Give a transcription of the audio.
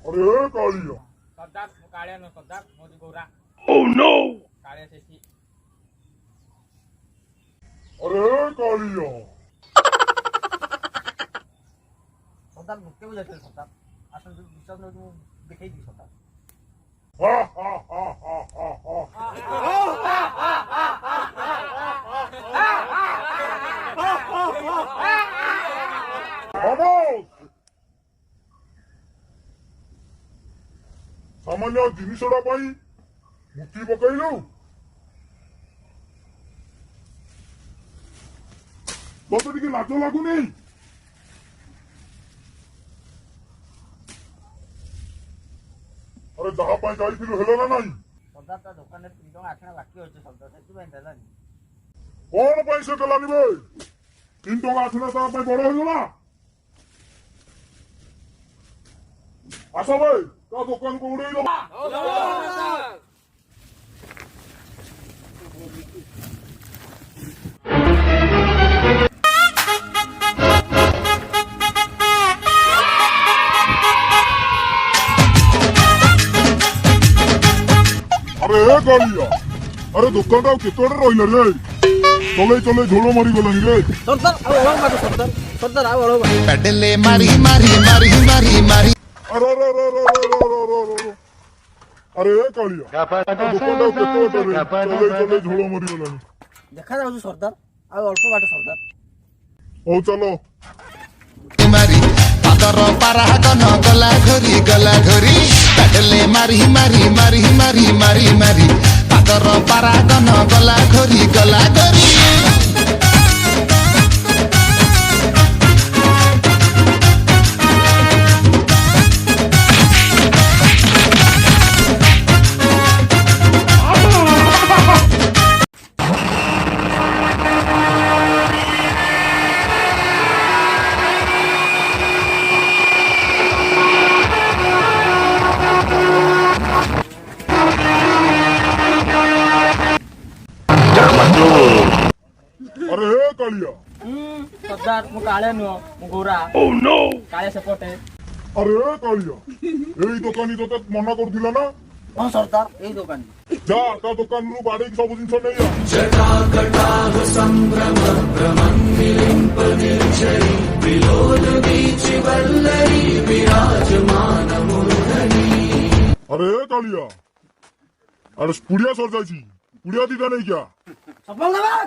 अरे कालिया सरदार कालिया नो सरदार मोदी गोरा। Oh no Kaliya सेठी। अरे कालिया सरदार मुक्के बुझाते सरदार असल विश्वास न दिखाई दी सरदार। हा हा हा हा हा सामान्य जिनिसटा पाई मुक्ति पकईलु तोते टिके लाज लागुनी अरे जहा पाई जाइथिलु हेलो ना नाही सरदार ता दुकान रे 3 टका आठना बाकी होचे सरदार सेति पय देलानी कोन पैसे देलानी बे 3 टका आठना ता पाई बड़ हो गला आसो भाई ता दुकान को उड़ेई दो अरे कालिया अरे दुकान टा केतोड़े रहिला रे चले चले झोलो मारी गलानी रे सरदार आ ओळो बाटो सरदार सरदार आ ओळो पेडले मारी मारी मारी मारी मारी अरे अरे अरे अरे अरे कालिया दुकान टा केतोड़े रे चले चले झोलो मारी गलानी देखा जाऊ सरदार आ अल्प बाटो सरदार ओ चलो मारी पादर पारा गन गला घरी पेडले मारी मारी मारी मारी मारी मारी पादर पारा गन गला घरी अरे कालिया सरदार मु काळे नो मु गोरा। ओह नो काळे सपोटे अरे कालिया एई दुकानी तो मना करथिला ना हां सरदार एई दुकान जा ता दुकान रु बाडे सब जिंस नै आ जटा कटाह संभ्रम भ्रमन्मिलिम्पनिर्झरि विलोलवीचि वल्लरी विराजमान मूर्धनि। अरे कालिया अरे पुड़िया सर जाइछि पुड़िया दीदा नहीं क्या सफल दबाग